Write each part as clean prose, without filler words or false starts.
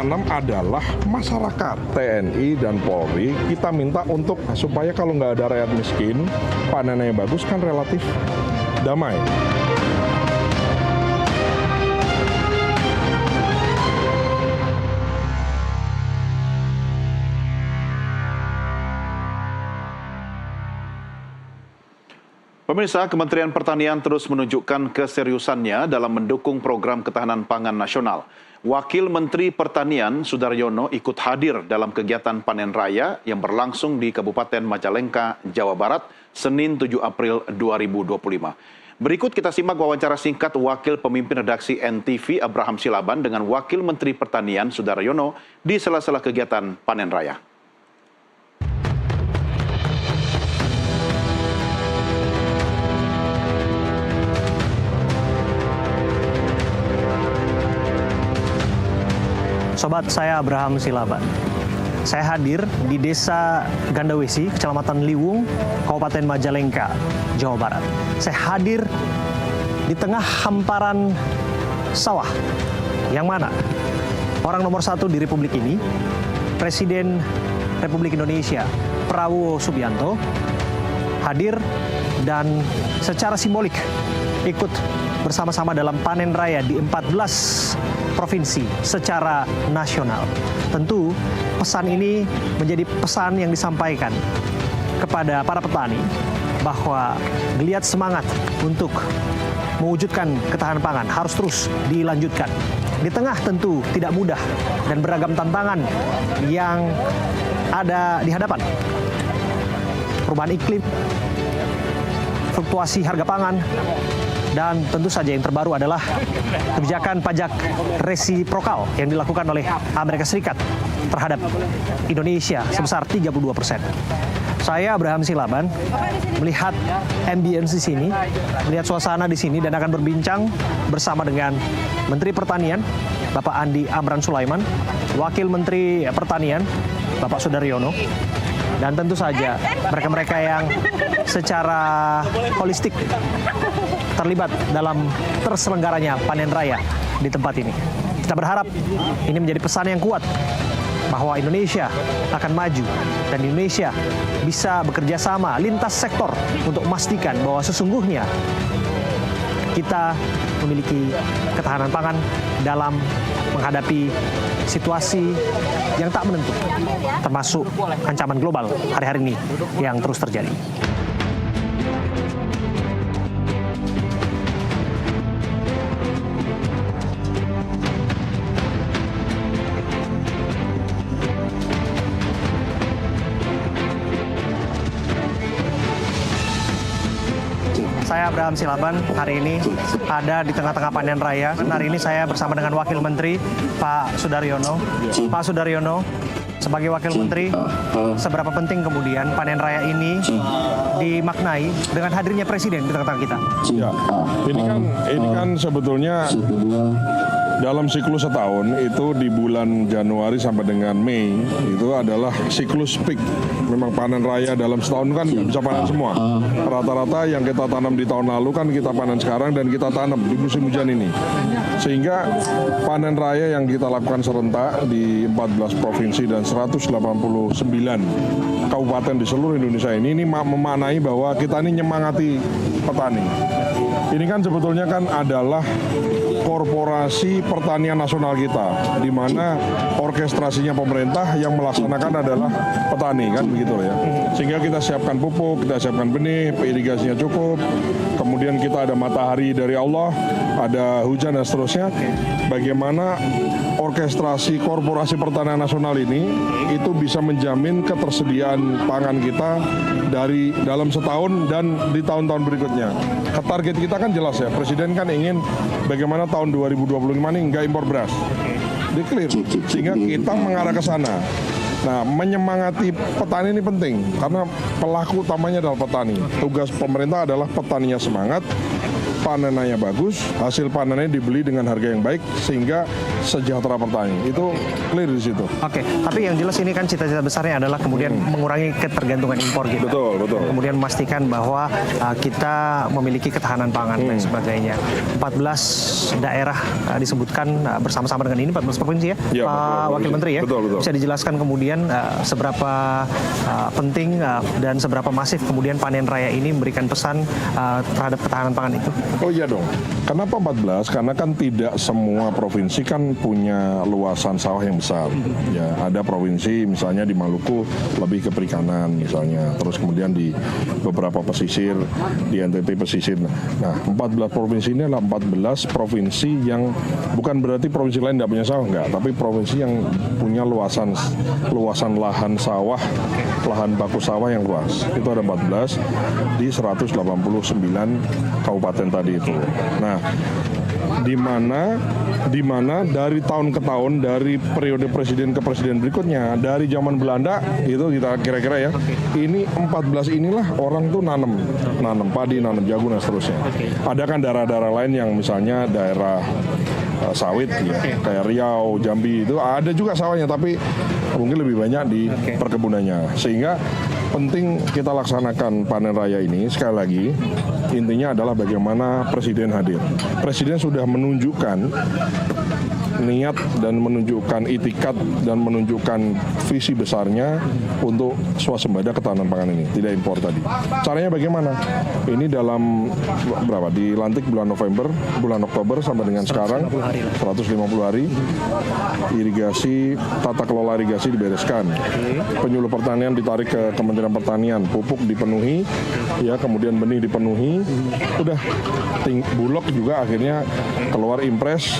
nanam adalah masyarakat, TNI dan Polri. Kita minta untuk supaya kalau nggak ada rakyat miskin, panennya bagus kan relatif damai. Pemirsa, Kementerian Pertanian terus menunjukkan keseriusannya dalam mendukung program ketahanan pangan nasional. Wakil Menteri Pertanian Sudaryono ikut hadir dalam kegiatan panen raya yang berlangsung di Kabupaten Majalengka, Jawa Barat, Senin 7 April 2025. Berikut kita simak wawancara singkat Wakil Pemimpin Redaksi NTV Abraham Silaban dengan Wakil Menteri Pertanian Sudaryono di sela-sela kegiatan panen raya. Sobat, saya Abraham Silaban. Saya hadir di Desa Gandawesi, Kecamatan Liwung, Kabupaten Majalengka, Jawa Barat. Saya hadir di tengah hamparan sawah, yang mana orang nomor satu di Republik ini, Presiden Republik Indonesia Prabowo Subianto, hadir dan secara simbolik ikut bersama-sama dalam panen raya di 14 provinsi secara nasional. Tentu pesan ini menjadi pesan yang disampaikan kepada para petani bahwa geliat semangat untuk mewujudkan ketahanan pangan harus terus dilanjutkan. Di tengah tentu tidak mudah dan beragam tantangan yang ada di hadapan. Perubahan iklim, fluktuasi harga pangan, dan tentu saja yang terbaru adalah kebijakan pajak resiprokal yang dilakukan oleh Amerika Serikat terhadap Indonesia sebesar 32%. Saya Abraham Silaban melihat ambience di sini, melihat suasana di sini dan akan berbincang bersama dengan Menteri Pertanian Bapak Andi Amran Sulaiman, Wakil Menteri Pertanian Bapak Sudaryono, dan tentu saja mereka-mereka yang secara holistik terlibat dalam terselenggaranya panen raya di tempat ini. Kita berharap ini menjadi pesan yang kuat bahwa Indonesia akan maju dan Indonesia bisa bekerja sama lintas sektor untuk memastikan bahwa sesungguhnya kita memiliki ketahanan pangan dalam menghadapi situasi yang tak menentu, termasuk ancaman global hari-hari ini yang terus terjadi. Saya Abraham Silaban, hari ini ada di tengah-tengah panen raya. Hari ini saya bersama dengan Wakil Menteri Pak Sudaryono. Pak Sudaryono, sebagai Wakil Menteri, seberapa penting kemudian panen raya ini dimaknai dengan hadirnya Presiden di tengah-tengah kita? Ya, ini kan sebetulnya dalam siklus setahun itu di bulan Januari sampai dengan Mei itu adalah siklus peak. Memang panen raya dalam setahun kan nggak bisa panen semua. Rata-rata yang kita tanam di tahun lalu kan kita panen sekarang dan kita tanam di musim hujan ini. Sehingga panen raya yang kita lakukan serentak di 14 provinsi dan 189 kabupaten di seluruh Indonesia ini memaknai bahwa kita ini nyemangati petani. Ini kan sebetulnya kan adalah korporasi pertanian nasional kita, di mana orkestrasinya pemerintah yang melaksanakan adalah petani, kan begitu ya. Sehingga kita siapkan pupuk, kita siapkan benih, irigasinya cukup, kemudian kita ada matahari dari Allah, ada hujan dan seterusnya. Bagaimana orkestrasi korporasi pertanian nasional ini itu bisa menjamin ketersediaan pangan kita dari dalam setahun dan di tahun-tahun berikutnya. Target kita kan jelas ya, Presiden kan ingin bagaimana tahun 2025 ini nggak impor beras. Di-clear, sehingga kita mengarah ke sana. Nah, menyemangati petani ini penting, karena pelaku utamanya adalah petani. Tugas pemerintah adalah petaninya semangat, panenannya bagus, hasil panennya dibeli dengan harga yang baik sehingga sejahtera petani. Itu clear di situ. Oke, tapi yang jelas ini kan cita-cita besarnya adalah kemudian mengurangi ketergantungan impor kita. Betul. Kemudian memastikan bahwa kita memiliki ketahanan pangan dan sebagainya. 14 daerah disebutkan bersama-sama dengan ini, 14 provinsi ya, Ya, Pak Wakil Menteri ya. Betul. Bisa dijelaskan kemudian seberapa penting dan seberapa masif kemudian panen raya ini memberikan pesan terhadap ketahanan pangan itu? Oh iya dong. Kenapa 14? Karena kan tidak semua provinsi kan punya luasan sawah yang besar. Ya, ada provinsi misalnya di Maluku lebih ke perikanan misalnya. Terus kemudian di beberapa pesisir, di NTT pesisir. Nah, 14 provinsi ini adalah 14 provinsi yang bukan berarti provinsi lain tidak punya sawah, enggak. Tapi provinsi yang punya luasan lahan sawah, lahan baku sawah yang luas. Itu ada 14 di 189 kabupaten tadi itu. Nah, di mana dari tahun ke tahun, dari periode presiden ke presiden berikutnya, dari zaman Belanda itu kita kira-kira ya, ini 14 inilah orang tuh nanam padi, nanam jagung dan seterusnya. Ada kan daerah-daerah lain yang misalnya daerah sawit ya, kayak Riau, Jambi itu ada juga sawahnya, tapi mungkin lebih banyak di perkebunannya. Sehingga penting kita laksanakan panen raya ini. Sekali lagi, intinya adalah bagaimana Presiden hadir. Presiden sudah menunjukkan niat dan menunjukkan itikat dan menunjukkan visi besarnya untuk swasembada ketahanan pangan ini, tidak impor tadi. Caranya bagaimana? Ini dalam dilantik bulan Oktober sampai dengan sekarang 150 hari irigasi, tata kelola irigasi dibereskan. Penyuluh pertanian ditarik ke Kementerian Pertanian, pupuk dipenuhi, ya kemudian benih dipenuhi. Udah Bulog juga akhirnya keluar impres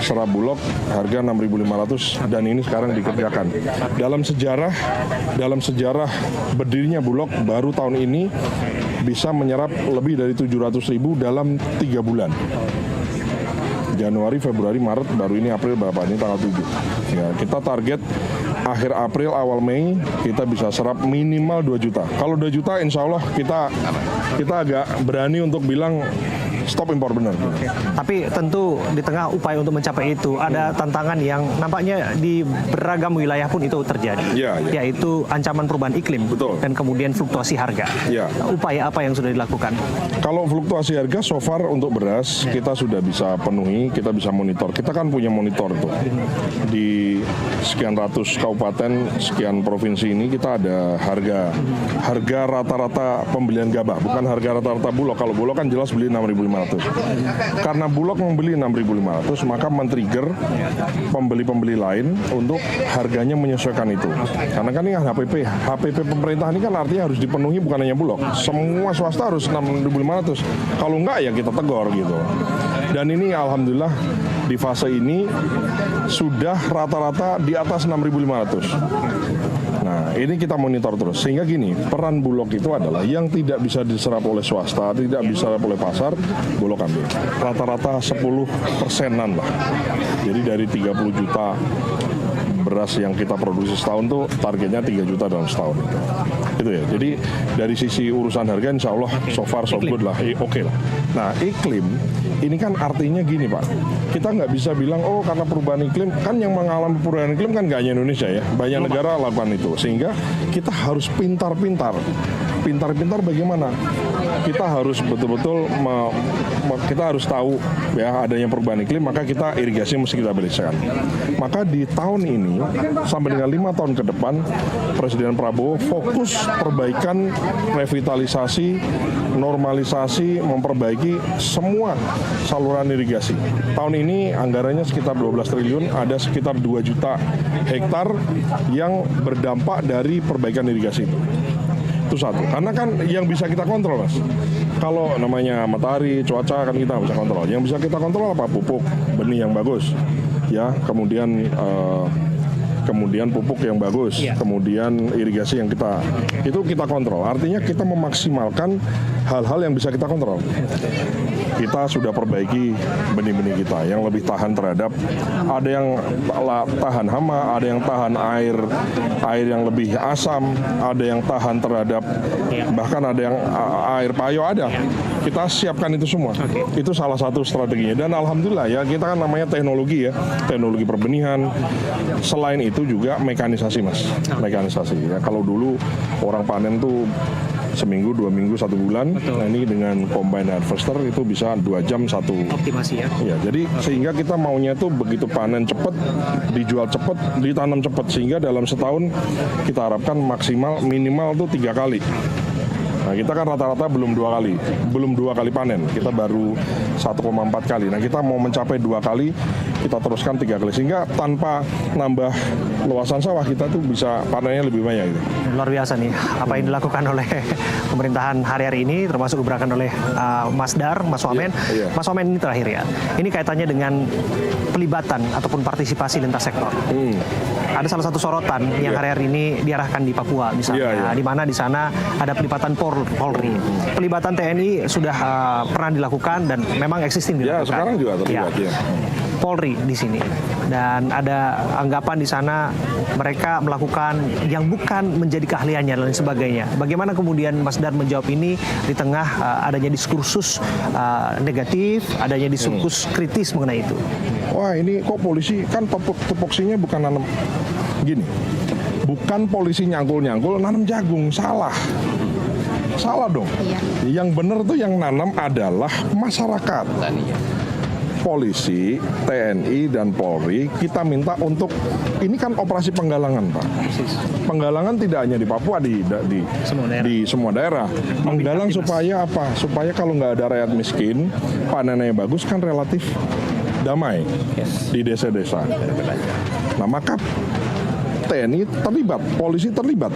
serap Bulog harga 6.500 dan ini sekarang dikerjakan. Dalam sejarah berdirinya Bulog baru tahun ini bisa menyerap lebih dari 700.000 dalam 3 bulan. Januari, Februari, Maret, baru ini April berapa? Ini tanggal 7. Ya, kita target akhir April, awal Mei kita bisa serap minimal 2 juta. Kalau 2 juta insya Allah kita agak berani untuk bilang stop impor benar. Tapi tentu di tengah upaya untuk mencapai itu ada tantangan yang nampaknya di beragam wilayah pun itu terjadi, yaitu ancaman perubahan iklim. Betul. Dan kemudian fluktuasi harga. Ya. Upaya apa yang sudah dilakukan? Kalau fluktuasi harga so far untuk beras kita sudah bisa penuhi, kita bisa monitor. Kita kan punya monitor tuh di sekian ratus kabupaten, sekian provinsi ini kita ada harga rata-rata pembelian gabah, bukan harga rata-rata Bulog. Kalau Bulog kan jelas beli 6.500. Karena Bulog membeli 6.500, maka men-trigger pembeli-pembeli lain untuk harganya menyesuaikan itu. Karena kan ini HPP pemerintah ini kan artinya harus dipenuhi, bukan hanya Bulog. Semua swasta harus 6.500. Kalau enggak ya kita tegur gitu. Dan ini alhamdulillah di fase ini sudah rata-rata di atas 6.500. Nah, ini kita monitor terus. Sehingga gini, peran Bulog itu adalah yang tidak bisa diserap oleh swasta, tidak bisa diserap oleh pasar, Bulog ambil. Rata-rata 10%-an lah. Jadi dari 30 juta beras yang kita produksi setahun tuh targetnya 3 juta dalam setahun. Itu ya. Jadi dari sisi urusan harga insya Allah so far so good lah. Oke lah. Nah, iklim ini kan artinya gini Pak. Kita nggak bisa bilang karena perubahan iklim, kan yang mengalami perubahan iklim kan nggak hanya Indonesia ya. Banyak negara lakukan itu. Sehingga kita harus pintar-pintar bagaimana? Kita harus betul-betul kita harus tahu ya adanya perubahan iklim, maka kita irigasi mesti kita bereskan. Maka di tahun ini sampai dengan 5 tahun ke depan Presiden Prabowo fokus perbaikan, revitalisasi, normalisasi, memperbaiki semua saluran irigasi. Tahun ini anggarannya sekitar 12 triliun, ada sekitar 2 juta hektar yang berdampak dari perbaikan irigasi itu. Itu satu, karena kan yang bisa kita kontrol Mas. Kalau namanya matahari, cuaca kan kita bisa kontrol. Yang bisa kita kontrol apa? Pupuk, benih yang bagus, ya. Kemudian pupuk yang bagus, kemudian irigasi yang kita kontrol. Artinya kita memaksimalkan hal-hal yang bisa kita kontrol. Kita sudah perbaiki benih-benih kita yang lebih tahan terhadap, ada yang tahan hama, ada yang tahan air yang lebih asam, ada yang tahan terhadap, bahkan ada yang air payo ada. Kita siapkan itu semua. Itu salah satu strateginya. Dan alhamdulillah ya, kita kan namanya teknologi ya, teknologi perbenihan. Selain itu juga mekanisasi, Mas. Mekanisasi ya. Kalau dulu orang panen tuh seminggu, 2 minggu, 1 bulan. Nah, ini dengan combine harvester itu bisa 2 jam 1. Optimasi ya. Ya, jadi sehingga kita maunya tuh begitu panen cepat, dijual cepat, ditanam cepat, sehingga dalam setahun kita harapkan maksimal minimal tuh 3 kali. Nah, kita kan rata-rata belum 2 kali panen, kita baru 1,4 kali. Nah, kita mau mencapai 2 kali, kita teruskan 3 kali, sehingga tanpa nambah luasan sawah kita tuh bisa panennya lebih banyak gitu. Luar biasa nih apa yang dilakukan oleh pemerintahan hari-hari ini, termasuk gebrakan oleh Mas Dar, Mas Wamen. Mas Wamen, ini terakhir ya, ini kaitannya dengan pelibatan ataupun partisipasi lintas sektor. Ada salah satu sorotan yang hari-hari ini diarahkan di Papua misalnya, di mana di sana ada pelibatan Polri. Pelibatan TNI sudah pernah dilakukan dan memang existing dilakukan. Ya, sekarang juga terlibat ya. Polri di sini, dan ada anggapan di sana mereka melakukan yang bukan menjadi keahliannya dan lain sebagainya. Bagaimana kemudian Mas Dar menjawab ini di tengah adanya diskursus negatif, adanya diskursus kritis mengenai itu? Wah, ini kok polisi kan tupoksinya bukan nanam gini, bukan polisi nyangkul-nyangkul nanam jagung, salah dong. Yang benar tuh yang nanam adalah masyarakat. Polisi, TNI, dan Polri kita minta untuk, ini kan operasi penggalangan, Pak. Penggalangan tidak hanya di Papua, di semua daerah. Menggalang supaya apa? Supaya kalau nggak ada rakyat miskin, panennya bagus, kan relatif damai di desa-desa. Nah, maka TNI terlibat, polisi terlibat.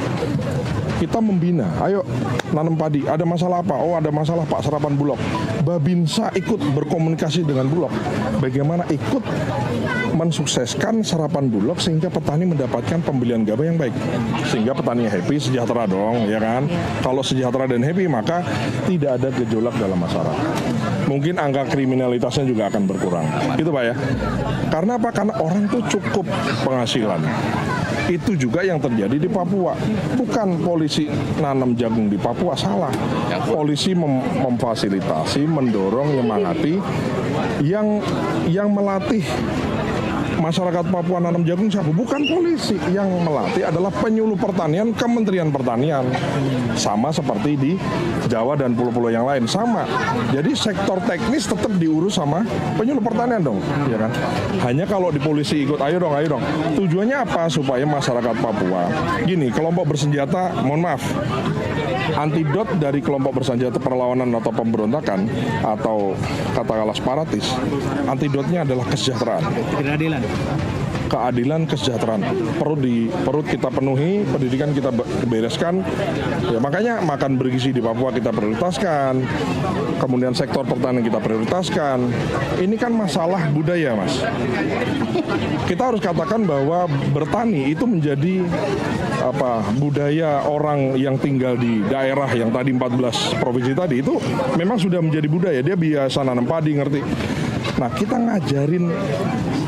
Kita membina, ayo nanam padi, ada masalah apa? Oh, ada masalah Pak, serapan Bulog. Babinsa ikut berkomunikasi dengan Bulog. Bagaimana ikut mensukseskan serapan Bulog sehingga petani mendapatkan pembelian gabah yang baik. Sehingga petani happy, sejahtera dong, ya kan? Kalau sejahtera dan happy, maka tidak ada gejolak dalam masyarakat. Mungkin angka kriminalitasnya juga akan berkurang. Gitu Pak ya. Karena apa? Karena orang tuh cukup penghasilan. Itu juga yang terjadi di Papua. Bukan polisi nanam jagung di Papua, salah. Polisi memfasilitasi, mendorong, menyemangati yang melatih masyarakat Papua nanam jagung siapa? Bukan polisi. Yang melatih adalah penyuluh pertanian, Kementerian Pertanian. Sama seperti di Jawa dan pulau-pulau yang lain, sama. Jadi sektor teknis tetap diurus sama penyuluh pertanian dong, ya kan? Hanya kalau di polisi ikut, ayo dong. Tujuannya apa? Supaya masyarakat Papua, gini, kelompok bersenjata, mohon maaf, antidot dari kelompok bersenjata perlawanan atau pemberontakan atau katakanlah separatis, antidotnya adalah kesejahteraan. Keadilan, kesejahteraan perut kita penuhi, pendidikan kita bereskan, ya makanya makan bergizi di Papua kita prioritaskan, kemudian sektor pertanian kita prioritaskan. Ini kan masalah budaya, Mas. Kita harus katakan bahwa bertani itu menjadi budaya orang yang tinggal di daerah yang tadi 14 provinsi tadi, itu memang sudah menjadi budaya. Dia biasa nanam padi, ngerti. Nah, kita ngajarin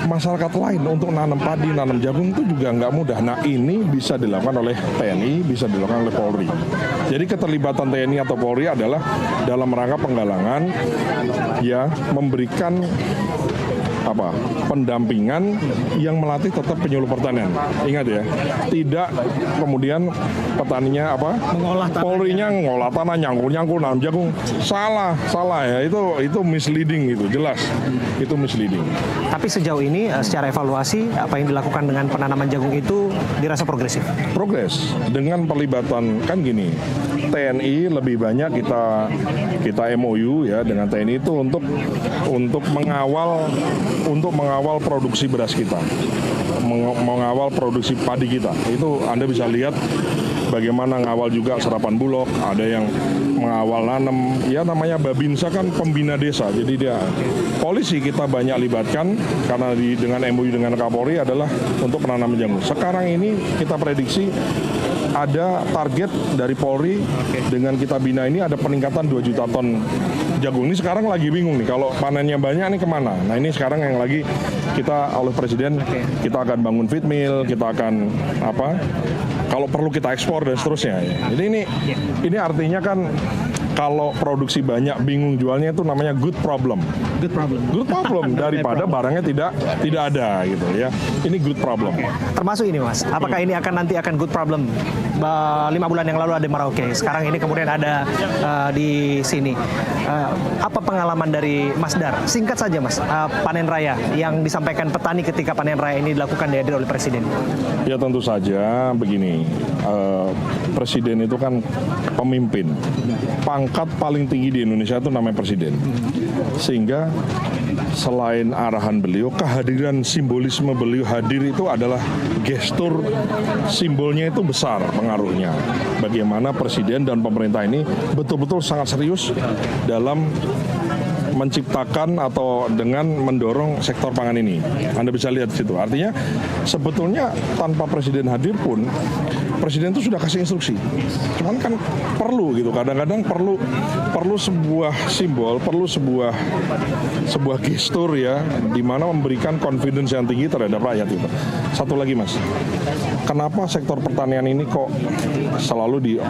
masyarakat lain untuk nanam padi, nanam jagung itu juga nggak mudah. Nah, ini bisa dilakukan oleh TNI, bisa dilakukan oleh Polri. Jadi keterlibatan TNI atau Polri adalah dalam rangka penggalangan, ya, memberikan pendampingan yang melatih tetap penyuluh pertanian. Ingat ya, tidak kemudian petaninya Polrinya ngolah tanah, nyangkul nanam jagung. Salah ya, itu misleading, itu jelas. Itu misleading. Tapi sejauh ini secara evaluasi apa yang dilakukan dengan penanaman jagung itu dirasa progresif? Progres dengan pelibatan, kan gini, TNI lebih banyak kita MOU ya dengan TNI itu untuk mengawal produksi beras kita, mengawal produksi padi kita. Itu Anda bisa lihat bagaimana ngawal juga serapan Bulog, ada yang mengawal nanam, ya namanya Babinsa kan pembina desa. Jadi dia polisi kita banyak libatkan karena dengan MOU dengan Kapolri adalah untuk penanaman jagung. Sekarang ini kita prediksi ada target dari Polri dengan kita bina ini ada peningkatan 2 juta ton jagung. Ini sekarang lagi bingung nih, kalau panennya banyak nih kemana? Nah ini sekarang yang lagi kita oleh Presiden, kita akan bangun feed mill, kita akan kalau perlu kita ekspor dan seterusnya. Jadi ini artinya kan kalau produksi banyak bingung jualnya itu namanya good problem. Good problem. Good problem daripada barangnya tidak ada gitu ya. Ini good problem. Termasuk ini Mas, apakah ini nanti akan good problem? 5 bulan yang lalu ada Merauke, sekarang ini kemudian ada di sini. Apa pengalaman dari Mas Dar? Singkat saja Mas, panen raya yang disampaikan petani ketika panen raya ini dilakukan dihadir oleh Presiden. Ya tentu saja begini, Presiden itu kan pemimpin. Pangkat paling tinggi di Indonesia itu namanya Presiden. Sehingga selain arahan beliau, kehadiran simbolisme beliau hadir itu adalah gestur, simbolnya itu besar pengaruhnya. Bagaimana Presiden dan pemerintah ini betul-betul sangat serius dalam menciptakan atau dengan mendorong sektor pangan ini. Anda bisa lihat di situ. Artinya sebetulnya tanpa Presiden hadir pun Presiden itu sudah kasih instruksi. Cuman kan perlu gitu. Kadang-kadang perlu sebuah simbol, perlu sebuah gestur ya, di mana memberikan confidence yang tinggi terhadap rakyat itu. Satu lagi Mas, kenapa sektor pertanian ini kok selalu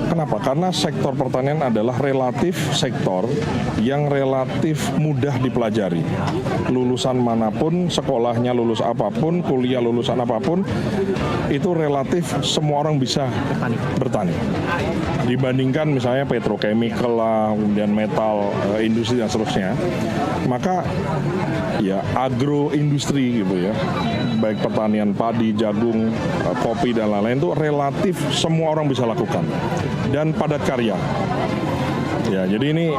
kenapa? Karena sektor pertanian adalah relatif sektor yang relatif mudah dipelajari. Lulusan manapun, sekolahnya lulus apapun, kuliah lulusan apapun, itu relatif semua orang bisa bertani. Dibandingkan misalnya petrochemical lah, kemudian metal, industri dan seterusnya. Maka ya agroindustri gitu ya, baik pertanian padi, jagung, kopi dan lain-lain itu relatif semua orang bisa lakukan dan padat karya. Ya, jadi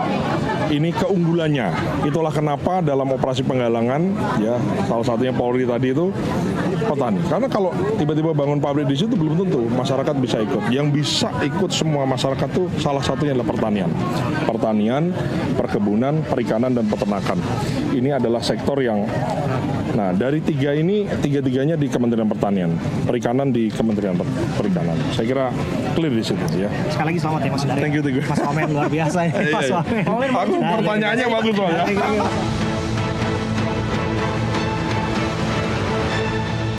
ini keunggulannya. Itulah kenapa dalam operasi penggalangan ya salah satunya Polri tadi itu petani. Karena kalau tiba-tiba bangun pabrik di situ belum tentu masyarakat bisa ikut. Yang bisa ikut semua masyarakat tuh salah satunya adalah pertanian. Pertanian, perkebunan, perikanan dan peternakan. Ini adalah sektor yang dari tiga-tiganya di Kementerian Pertanian, perikanan di Kementerian Perikanan. Saya kira clear di situ ya. Sekali lagi selamat ya Mas Dar. Thank you. Mas Omen luar biasa ya. Mas Omen. Aku pertanyaannya bagus loh ya.